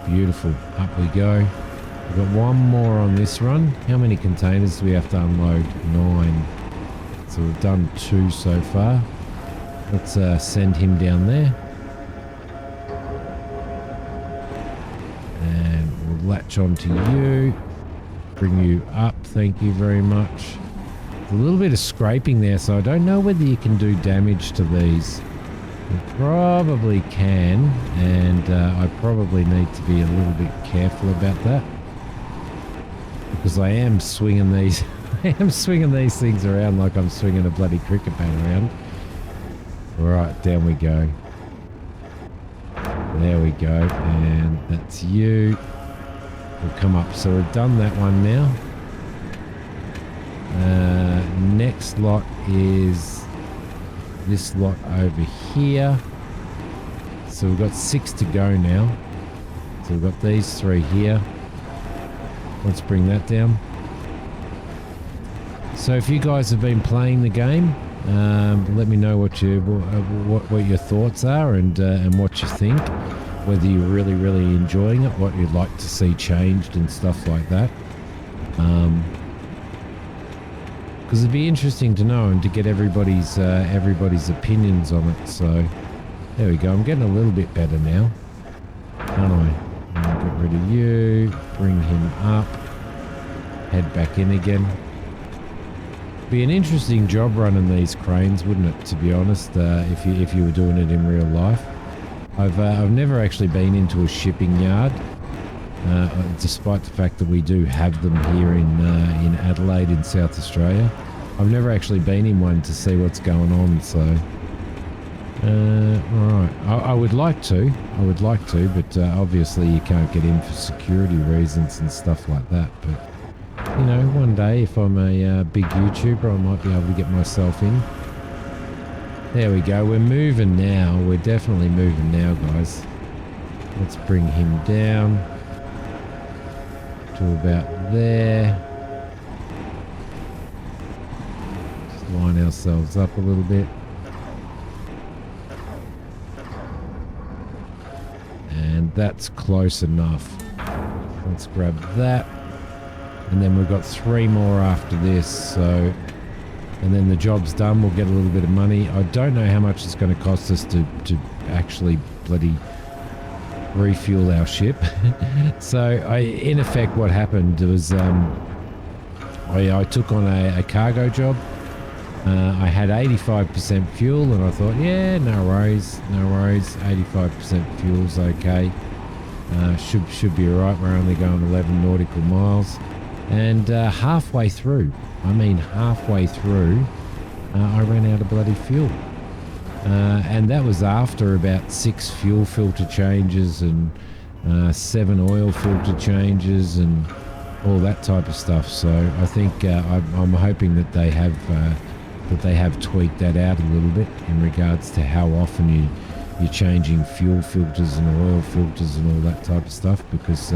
Beautiful. Up we go. We've got one more on this run. How many containers do we have to unload? 9. So we've done 2 so far. Let's send him down there. And we'll latch onto you. Bring you up. Thank you very much. There's a little bit of scraping there, so I don't know whether you can do damage to these. You probably can, and I probably need to be a little bit careful about that. Because I am swinging these, I am swinging these things around like I'm swinging a bloody cricket bat around. Right, down we go. There we go, and that's you. We'll come up. So we've done that one now. Next lot is this lot over here. So we've got 6 to go now. So we've got these 3 here. Let's bring that down. So if you guys have been playing the game, let me know what your thoughts are and what you think. Whether you're really enjoying it, what you'd like to see changed and stuff like that. Because it'd be interesting to know and to get everybody's opinions on it. So there we go. I'm getting a little bit better now, aren't I? Get rid of you. Bring him up. Head back in again. Be an interesting job running these cranes, wouldn't it? To be honest, if you were doing it in real life. I've never actually been into a shipping yard, despite the fact that we do have them here in Adelaide in South Australia. I've never actually been in one to see what's going on. So, right, I would like to, but obviously you can't get in for security reasons and stuff like that. But you know, one day if I'm a big YouTuber, I might be able to get myself in. There we go. We're moving now. We're definitely moving now, guys. Let's bring him down to about there. Just line ourselves up a little bit. And that's close enough. Let's grab that. And then we've got 3 more after this, so... And then the job's done, we'll get a little bit of money. I don't know how much it's going to cost us to actually bloody refuel our ship. So, in effect, what happened was I took on a cargo job. I had 85% fuel, and I thought, yeah, no worries, 85% fuel's okay. Should be alright, we're only going 11 nautical miles. And halfway through, I ran out of bloody fuel. And that was after about 6 fuel filter changes and 7 oil filter changes and all that type of stuff. So I think I'm hoping that they have tweaked that out a little bit in regards to how often you're changing fuel filters and oil filters and all that type of stuff, because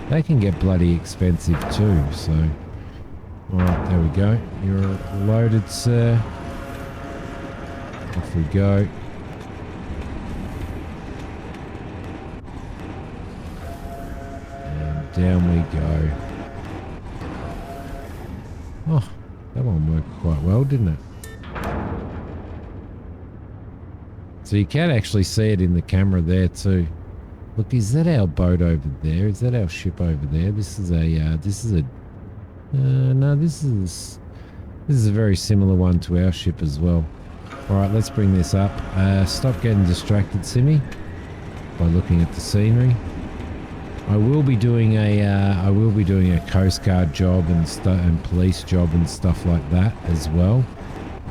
they can get bloody expensive too. So, right, there we go. You're loaded, sir. Off we go. And down we go. Oh, that one worked quite well, didn't it? So you can actually see it in the camera there too. Look, is that our boat over there? Is that our ship over there? This is a very similar one to our ship as well. All right, let's bring this up. Stop getting distracted, Simi, by looking at the scenery. I will be doing a Coast Guard job and police job and stuff like that as well.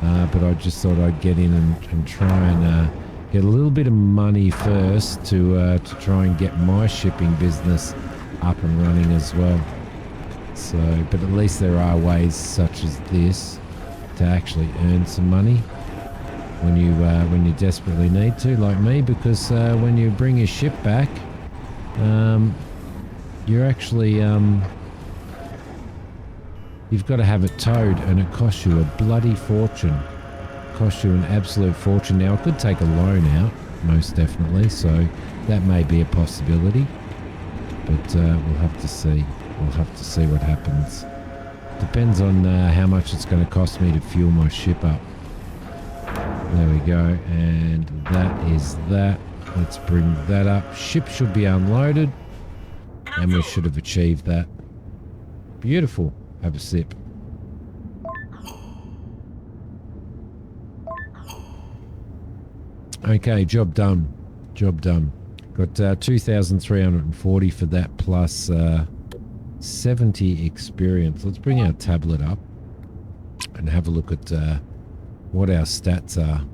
But I just thought I'd get in and try and get a little bit of money first to try and get my shipping business up and running as well. So, but at least there are ways such as this to actually earn some money when you desperately need to, like me, because when you bring your ship back, you're actually you've got to have it towed, and it costs you a bloody fortune. Cost you an absolute fortune. Now, I could take a loan out, most definitely, so that may be a possibility. But we'll have to see. We'll have to see what happens. Depends on how much it's going to cost me to fuel my ship up. There we go. And that is that. Let's bring that up. Ship should be unloaded. And we should have achieved that. Beautiful. Have a sip. Okay, job done. Job done. Got 2,340 for that plus 70 experience. Let's bring our tablet up and have a look at what our stats are.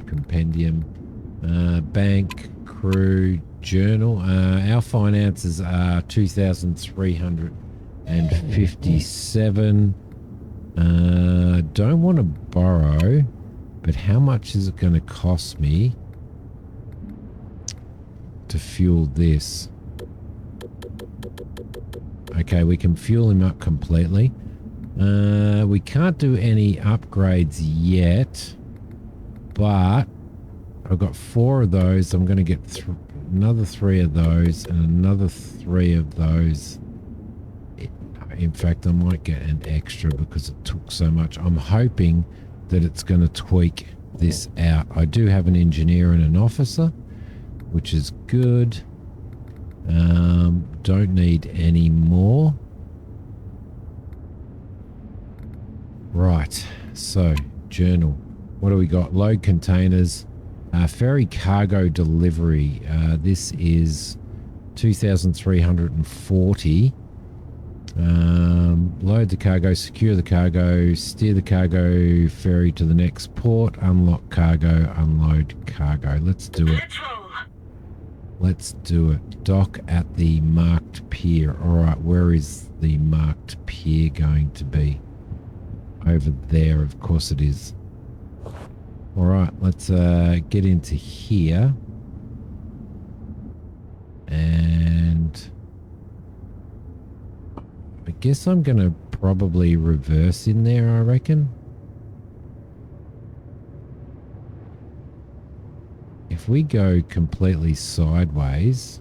Compendium, bank, crew, journal. Our finances are 2,357. Don't want to borrow, but how much is it going to cost me to fuel this? Okay, we can fuel him up completely. We can't do any upgrades yet, but I've got 4 of those. I'm going to get another 3 of those and another 3 of those. In fact, I might get an extra because it took so much. I'm hoping that it's going to tweak this out. I do have an engineer and an officer, which is good. Don't need any more. Right, so journal. What do we got? Load containers, ferry cargo delivery. This is 2,340. Load the cargo, secure the cargo, steer the cargo ferry to the next port, unlock cargo, unload cargo. Let's do it. Let's do it. Dock at the marked pier. All right, where is the marked pier going to be? Over there, of course it is. All right, let's get into here. And I guess I'm going to probably reverse in there, I reckon. If we go completely sideways,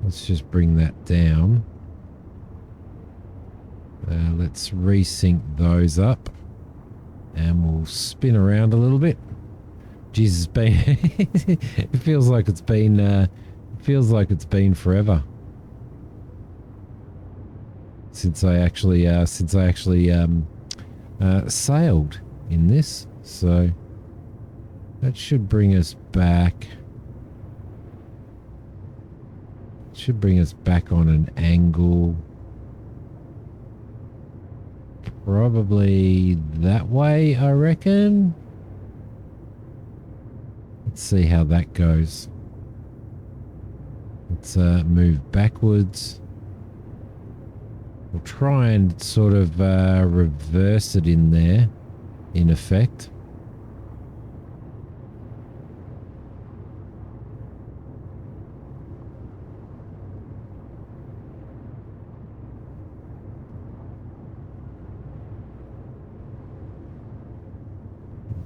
let's just bring that down. Let's resync those up. And we'll spin around a little bit. Jesus, it feels like it's been forever since I actually sailed in this. So that should bring us back. Should bring us back on an angle. Probably that way, I reckon. Let's see how that goes. Let's move backwards. We'll try and sort of reverse it in there, in effect.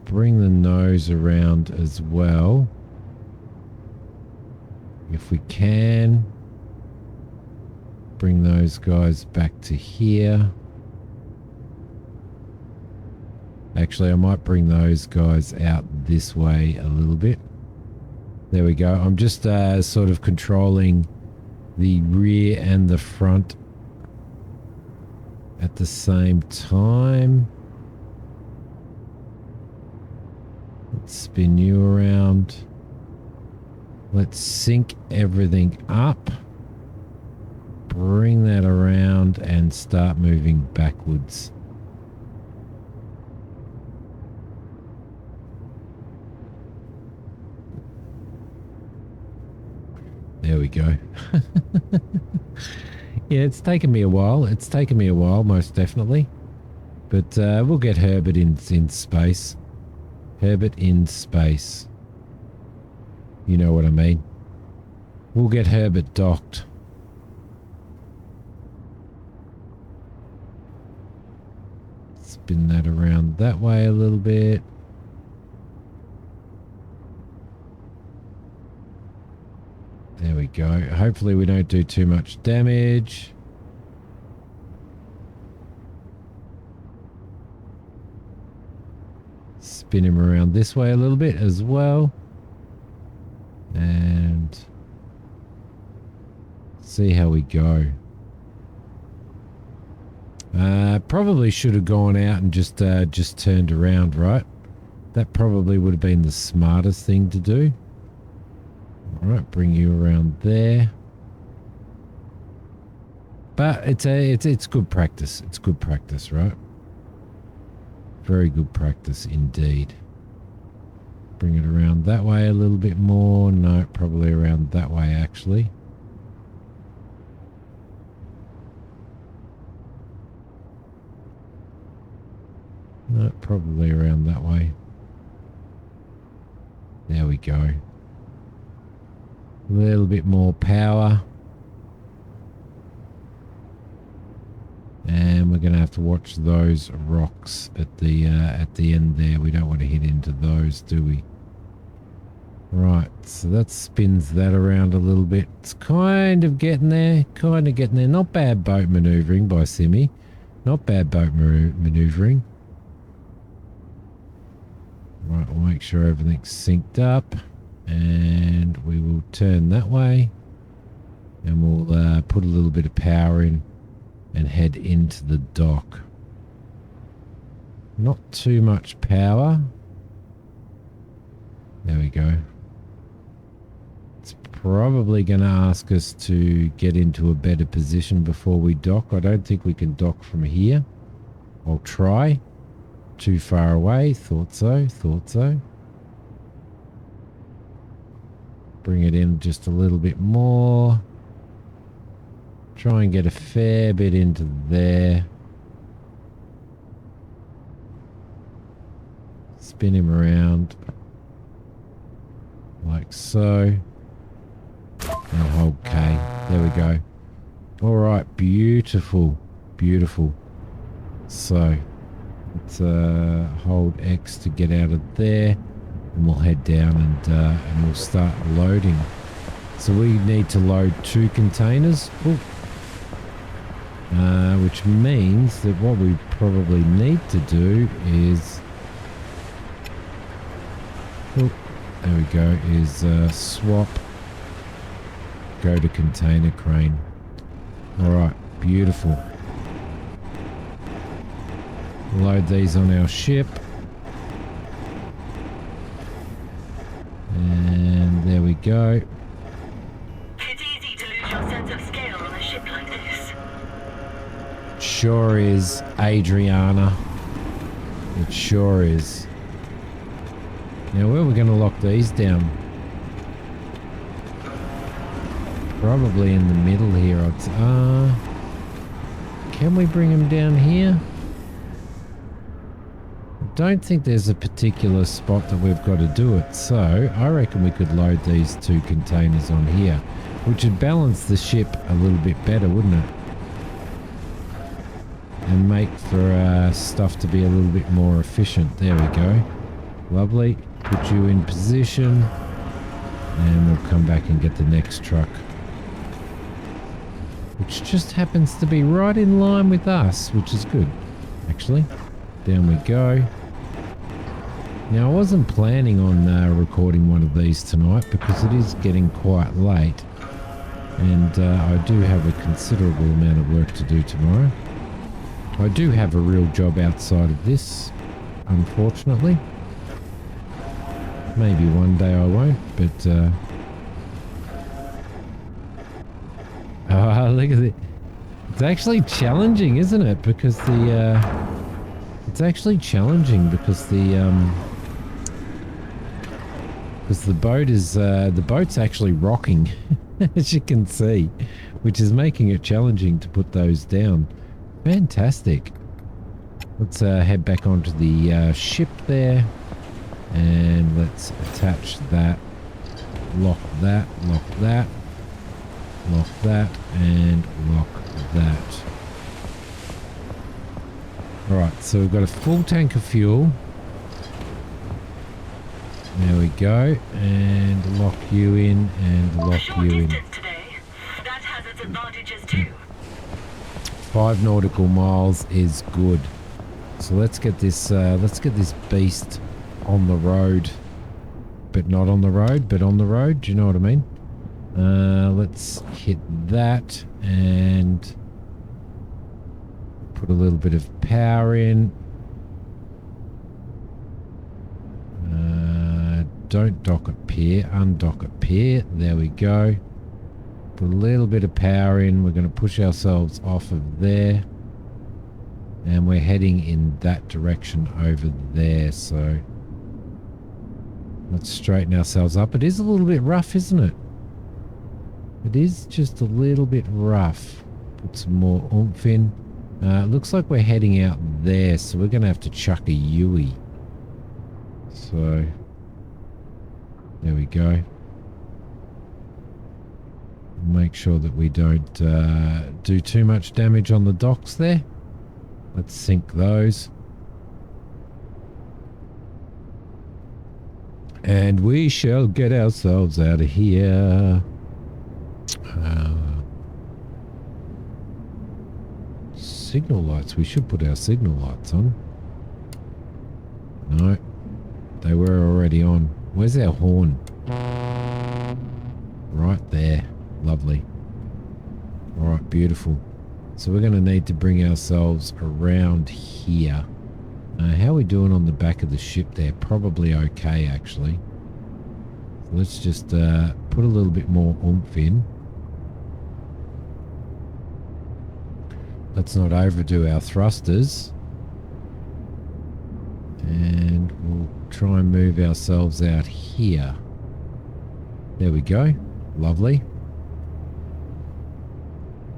Bring the nose around as well, if we can. Bring those guys back to here. Actually, I might bring those guys out this way a little bit. There we go. I'm just sort of controlling the rear and the front at the same time. Let's spin you around. Let's sync everything up. Bring that around and start moving backwards. There we go. Yeah, it's taken me a while. It's taken me a while, most definitely. But we'll get Herbert in space. Herbert in space. You know what I mean. We'll get Herbert docked. spin that around that way a little bit. There we go. Hopefully we don't do too much damage. Spin him around this way a little bit as well. And see how we go. Probably should have gone out and just turned around, right? That probably would have been the smartest thing to do. All right, bring you around there. But it's good practice. It's good practice, right? Very good practice indeed. Bring it around that way a little bit more. No, probably around that way actually. No, probably around that way. There we go. A little bit more power. And we're going to have to watch those rocks at the end there. We don't want to hit into those, do we? Right, so that spins that around a little bit. It's kind of getting there. Kind of getting there. Not bad boat maneuvering by Simi. Not bad boat maneuvering. Right, we'll make sure everything's synced up. And we will turn that way. And we'll put a little bit of power in. And head into the dock. Not too much power. There we go. It's probably going to ask us to get into a better position before we dock. I don't think we can dock from here. I'll try. Too far away. Thought so. Thought so. Bring it in just a little bit more. Try and get a fair bit into there. Spin him around. Like so. And hold K. There we go. Alright, beautiful. Beautiful. So, let's hold X to get out of there. And we'll head down and we'll start loading. So we need to load 2 containers. Ooh. Which means that what we probably need to do is, oh, there we go, is swap, go to container crane. Alright, beautiful. Load these on our ship. And there we go. It's easy to lose your sense of scale on a ship like this. Sure is, Adriana. It sure is. Now, where are we going to lock these down? Probably in the middle here. Can we bring them down here? I don't think there's a particular spot that we've got to do it. So, I reckon we could load these 2 containers on here, which would balance the ship a little bit better, wouldn't it? And make for stuff to be a little bit more efficient. There we go. Lovely. Put you in position. And we'll come back and get the next truck. Which just happens to be right in line with us, which is good, actually. Down we go. Now, I wasn't planning on recording one of these tonight because it is getting quite late. And I do have a considerable amount of work to do tomorrow. I do have a real job outside of this, unfortunately. Maybe one day I won't, but oh, look at it. It's actually challenging, isn't it? Because the it's actually challenging because the boat is the boat's actually rocking, as you can see, which is making it challenging to put those down. Fantastic. Let's head back onto the ship there, and let's attach that, lock that, lock that, lock that, and lock that. Alright, so we've got a full tank of fuel. There we go. And lock you in and lock Short you in. distance today. That has its advantages too. 5 nautical miles is good. So let's get this beast on the road. But not on the road, but on the road. Do you know what I mean? Let's hit that and put a little bit of power in. Don't dock at pier, undock at pier. There we go. Put a little bit of power in. We're going to push ourselves off of there. And we're heading in that direction over there. So let's straighten ourselves up. It is a little bit rough, isn't it? It is just a little bit rough. Put some more oomph in. It looks like we're heading out there, so we're going to have to chuck a Yui. So there we go. Make sure that we don't do too much damage on the docks there. Let's sink those. And we shall get ourselves out of here. Signal lights. We should put our signal lights on. No. They were already on. Where's our horn? Right there. Lovely. Alright, beautiful. So we're going to need to bring ourselves around here. How are we doing on the back of the ship there? Probably okay, actually. So let's just put a little bit more oomph in. Let's not overdo our thrusters. And we'll try and move ourselves out here. There we go. Lovely.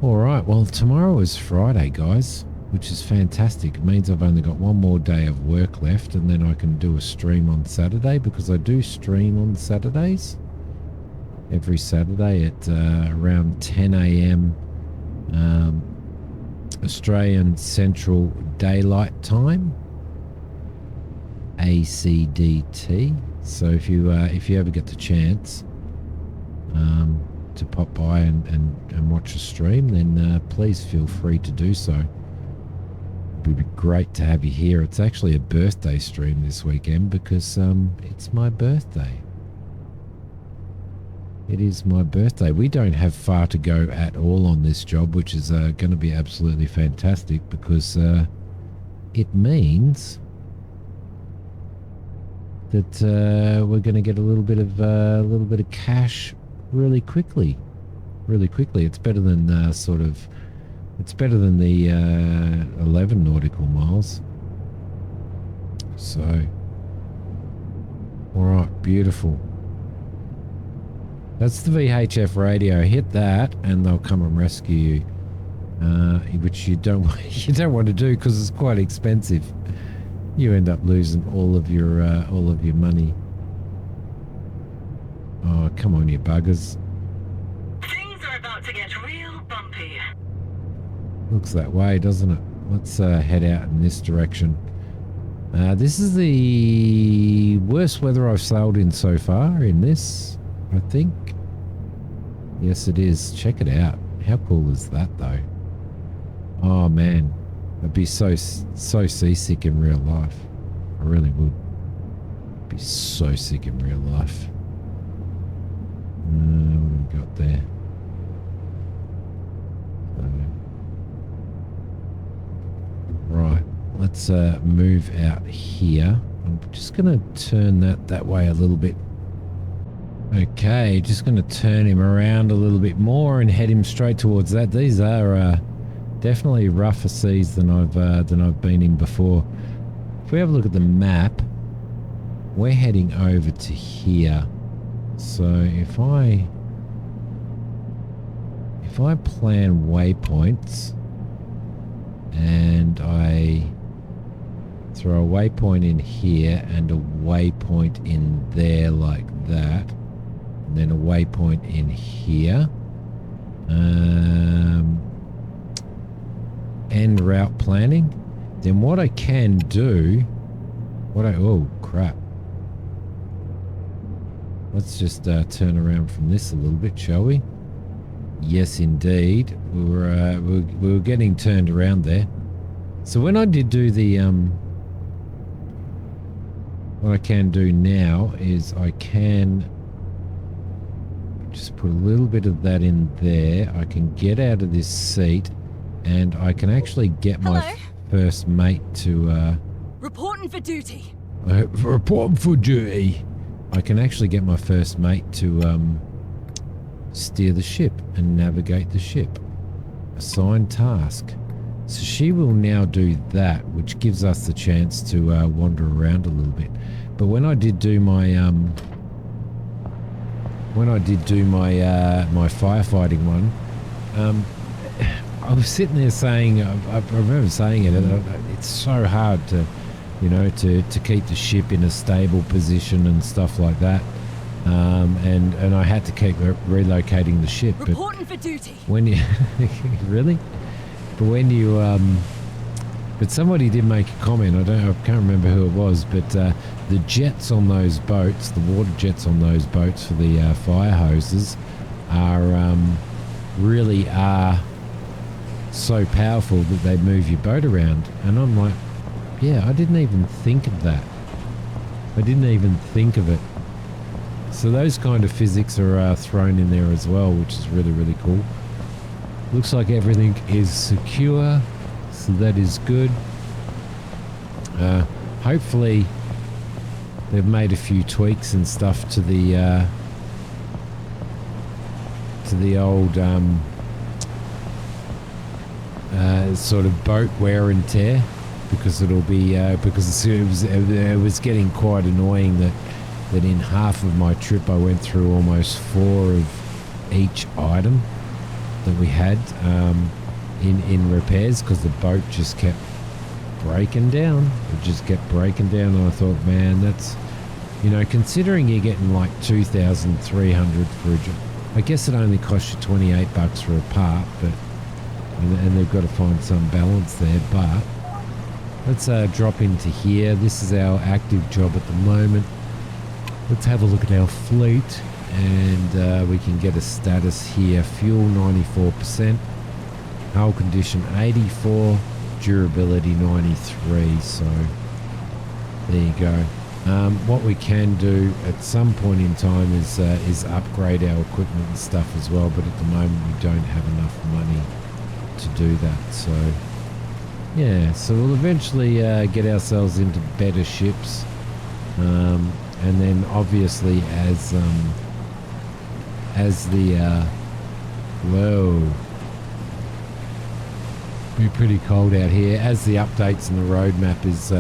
Alright, well tomorrow is Friday, guys, which is fantastic. It means I've only got one more day of work left and then I can do a stream on Saturday, because I do stream on Saturdays. Every Saturday at around 10 a.m. Australian Central Daylight Time. ACDT. So if you ever get the chance to pop by and watch a stream, then please feel free to do so. It would be great to have you here. It's actually a birthday stream this weekend because it's my birthday. It is my birthday. We don't have far to go at all on this job, which is going to be absolutely fantastic, because it means that we're going to get a little bit of cash really quickly. It's better than it's better than the 11 nautical miles. So, all right, beautiful. That's the VHF radio. Hit that, and they'll come and rescue you. Which you don't want to do, because it's quite expensive. You end up losing all of your money. Oh, come on, you buggers! Things are about to get real bumpy. Looks that way, doesn't it? Let's head out in this direction. This is the worst weather I've sailed in so far in this, I think. Yes, it is. Check it out. How cool is that, though? Oh, man. I'd be so seasick in real life. I really would. Be so sick in real life. What have we got there? Right. Let's move out here. I'm just going to turn that way a little bit. Okay, just going to turn him around a little bit more and head him straight towards that. These are definitely rougher seas than I've been in before. If we have a look at the map, we're heading over to here. So if I plan waypoints and I throw a waypoint in here and a waypoint in there like that, and then a waypoint in here, end route planning. then what I can do, oh crap. Let's just turn around from this a little bit, shall we? Yes, indeed. We were getting turned around there. So when I did do the what I can do now is I can just put a little bit of that in there. I can get out of this seat, and I can actually get my first mate to reporting for duty. Reporting for duty. I can actually get my first mate to steer the ship and navigate the ship. Assigned task. So she will now do that, which gives us the chance to wander around a little bit. But when I did do my my firefighting one, I was sitting there saying, I remember saying it. It's so hard to, you know, to keep the ship in a stable position and stuff like that. And I had to keep relocating the ship. Reporting for duty. When you really, but when you but somebody did make a comment. I can't remember who it was, but the jets on those boats, the water jets on those boats for the fire hoses, are really are so powerful that they move your boat around. And I'm like, yeah, I didn't even think of that. I didn't even think of it. So those kind of physics are thrown in there as well, which is really, really cool. Looks like everything is secure, so that is good. Hopefully they've made a few tweaks and stuff to the old sort of boat wear and tear, because it'll be because it was getting quite annoying that in half of my trip I went through almost 4 of each item that we had in repairs, because the boat just kept breaking down. It just kept breaking down, and I thought, man, that's, you know, considering you're getting like 2,300 for a job. I guess it only costs you $28 for a part, but and they've got to find some balance there. But let's drop into here. This is our active job at the moment. Let's have a look at our fleet, and we can get a status here. Fuel 94%, hull condition 84, durability 93. So there you go. What we can do at some point in time is upgrade our equipment and stuff as well, but at the moment we don't have enough money to do that. So yeah, so we'll eventually get ourselves into better ships, and then obviously as the whoa, be pretty cold out here, as the updates and the roadmap is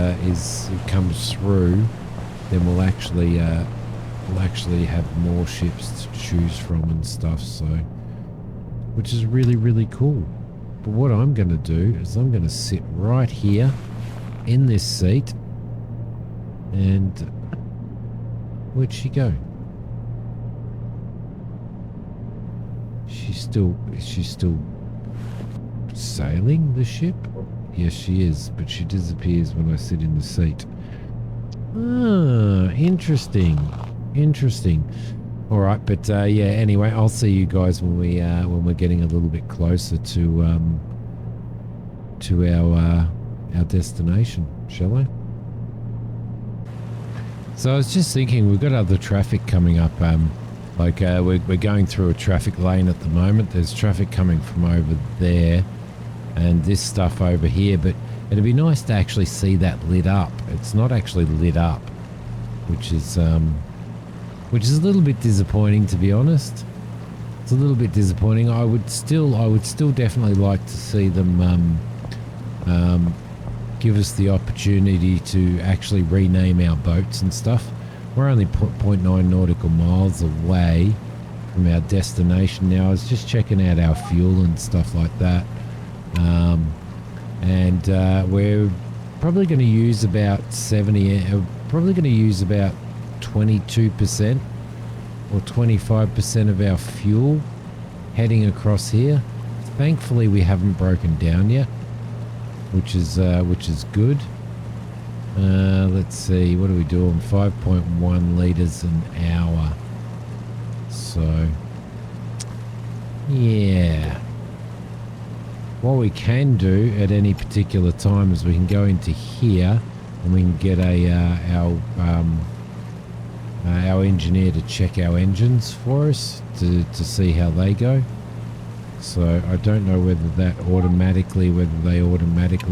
comes through, then we'll actually have more ships to choose from and stuff, so which is really, really cool. But what I'm going to do is I'm going to sit right here in this seat, and where'd she go? She's still sailing the ship? Yes, she is, but she disappears when I sit in the seat. Ah, interesting. All right, but yeah. Anyway, I'll see you guys when we're getting a little bit closer to our destination, shall I? So I was just thinking, we've got other traffic coming up. We're going through a traffic lane at the moment. There's traffic coming from over there, and this stuff over here. But it'd be nice to actually see that lit up. It's not actually lit up, which is a little bit disappointing, to be honest. It's a little bit disappointing. I would still definitely like to see them give us the opportunity to actually rename our boats and stuff. We're only 0.9 nautical miles away from our destination now. I was just checking out our fuel and stuff like that, and we're probably going to use about 22% or 25% of our fuel heading across here. Thankfully we haven't broken down yet, which is good. Let's see, what are we doing? 5.1 litres an hour. So, yeah. What we can do at any particular time is we can go into here and we can get our engineer to check our engines for us to see how they go. So I don't know whether they automatically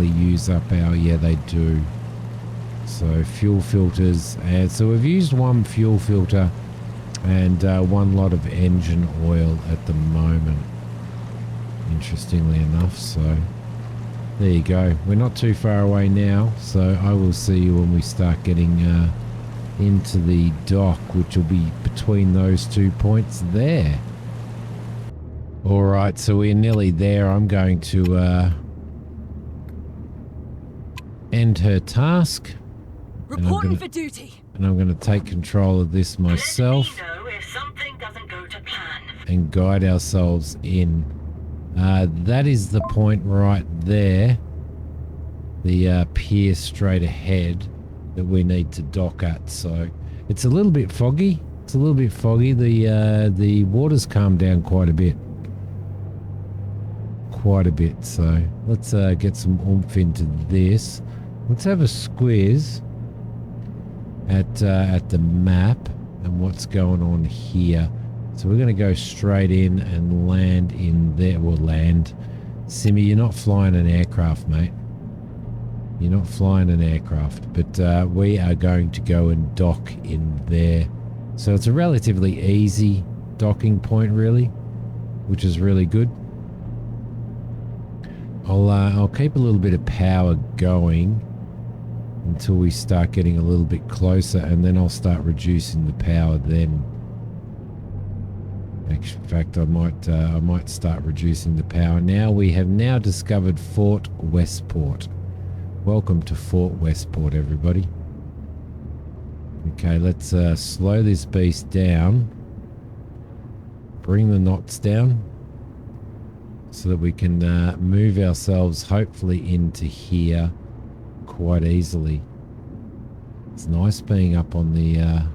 use up our, yeah, they do. So fuel filters, and so we've used one fuel filter and one lot of engine oil at the moment, interestingly enough. So there you go, we're not too far away now, so I will see you when we start getting into the dock, which will be between those 2 points there. Alright, so we're nearly there. I'm going to end her task. Reporting for duty. And I'm going to take control of this myself. Let me know if something doesn't go to plan. And guide ourselves in. That is the point right there. The pier straight ahead that we need to dock at. So it's a little bit foggy. The water's calmed down quite a bit. So let's get some oomph into this. Let's have a squiz at the map and what's going on here. So we're going to go straight in and land in there. Well, land. Simi, you're not flying an aircraft, mate. You're not flying an aircraft, but we are going to go and dock in there. So it's a relatively easy docking point, really, which is really good. I'll keep a little bit of power going until we start getting a little bit closer, and then I'll start reducing the power then. In fact, I might start reducing the power now. We have now discovered Fort Westport. Welcome to Fort Westport, everybody. Okay, let's slow this beast down. Bring the knots down so that we can move ourselves hopefully into here quite easily. It's nice being up on the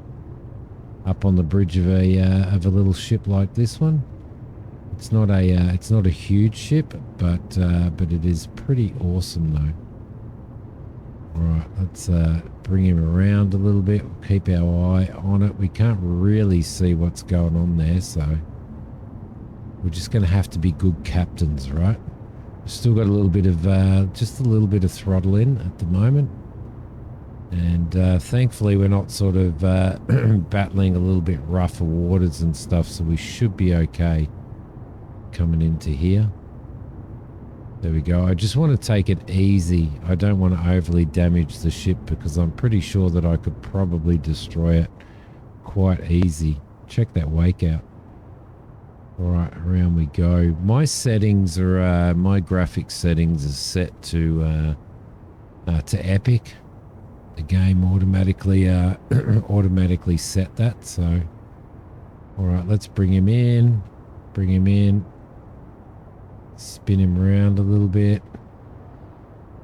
bridge of a little ship like this one. It's not a huge ship, but it is pretty awesome though. All right, let's bring him around a little bit. We'll keep our eye on it. We can't really see what's going on there, so we're just going to have to be good captains, right? We've still got a little bit of just a little bit of throttle in at the moment. And thankfully we're not sort of battling a little bit rougher waters and stuff, so we should be okay coming into here. There we go. I just want to take it easy. I don't want to overly damage the ship because I'm pretty sure that I could probably destroy it quite easy. Check that wake out. All right, around we go. My settings are my graphics settings are set to epic. The game automatically set that. So all right, let's bring him in, spin him around a little bit,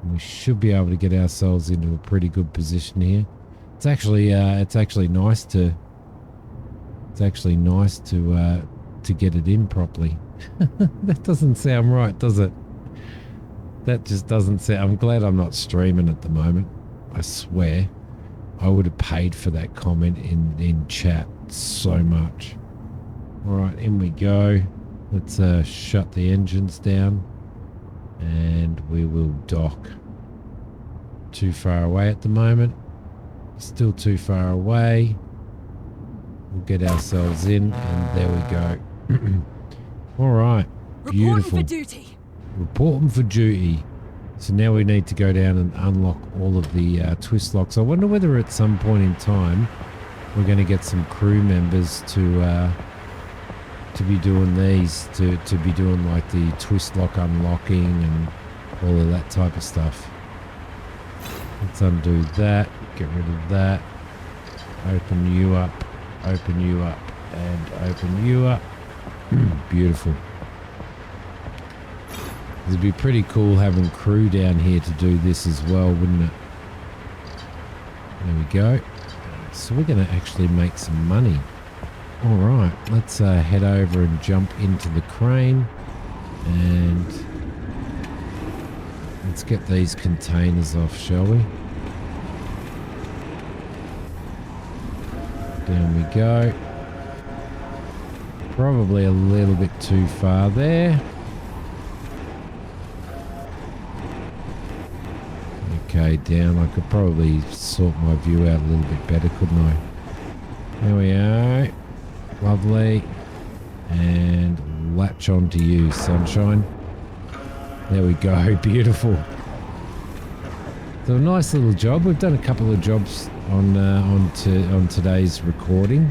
and we should be able to get ourselves into a pretty good position here. It's actually nice to get it in properly. That doesn't sound right, does it? That just doesn't sound. I'm glad I'm not streaming at the moment. I swear I would have paid for that comment in chat so much. All right, in we go. Let's shut the engines down and we will dock. Too far away at the moment. Still too far away. We'll get ourselves in and there we go. All right, beautiful. Reporting for duty. Reporting for duty. So now we need to go down and unlock all of the twist locks. I wonder whether at some point in time we're going to get some crew members to be doing these, to be doing like the twist lock unlocking and all of that type of stuff. Let's undo that, get rid of that, open you up, and open you up. Beautiful. It'd be pretty cool having crew down here to do this as well, wouldn't it? There we go. So we're going to actually make some money. All right, let's head over and jump into the crane. And let's get these containers off, shall we? Down we go. Probably a little bit too far there. Okay, down. I could probably sort my view out a little bit better, couldn't I? There we are. Lovely. And latch on to you, sunshine. There we go. Beautiful. So a nice little job. We've done a couple of jobs on today's recording,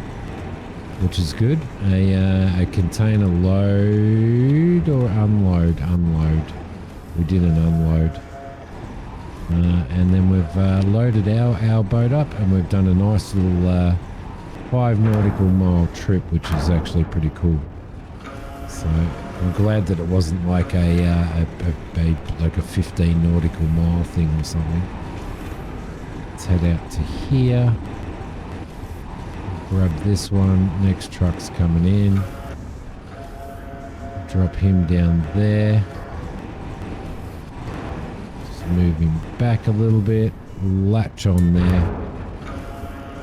which is good. A container load or unload? Unload. We did an unload. And then we've loaded our boat up, and we've done a nice little 5 nautical mile trip, which is actually pretty cool. So I'm glad that it wasn't like a 15 nautical mile thing or something. Let's head out to here. Grab this one. Next truck's coming in. Drop him down there. Just move him back a little bit. Latch on there.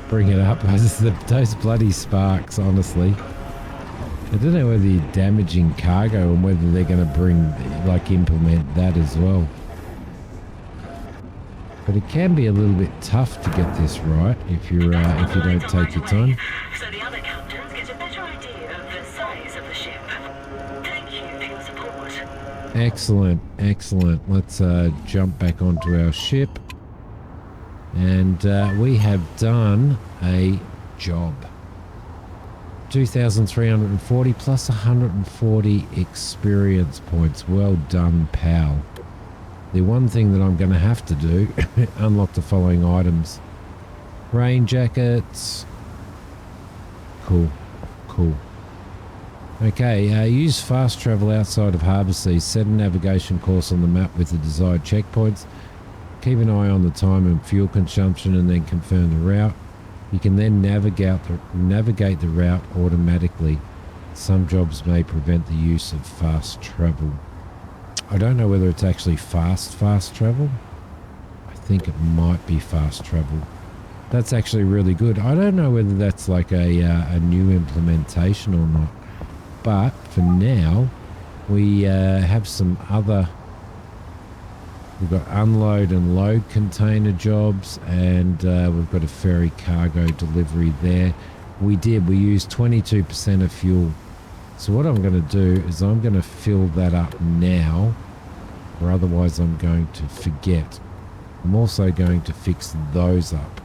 Bring it up. Those bloody sparks, honestly. I don't know whether you're damaging cargo and whether they're going to implement that as well. But it can be a little bit tough to get this right if you don't take your time. So the other captains get a better idea of the size of the ship. Thank you for your support. Excellent, excellent. Let's jump back onto our ship. And we have done a job. 2,340 plus 140 experience points. Well done, pal. The one thing that I'm going to have to do, unlock the following items. Rain jackets. Cool, cool. Okay, use fast travel outside of harbour seas. Set a navigation course on the map with the desired checkpoints. Keep an eye on the time and fuel consumption, and then confirm the route. You can then navigate the route automatically. Some jobs may prevent the use of fast travel. I don't know whether it's actually fast travel. I think it might be fast travel. That's actually really good. I don't know whether that's like a new implementation or not. But for now, we have some other... We've got unload and load container jobs, and we've got a ferry cargo delivery there. We used 22% of fuel. So what I'm going to do is I'm going to fill that up now, or otherwise I'm going to forget. I'm also going to fix those up.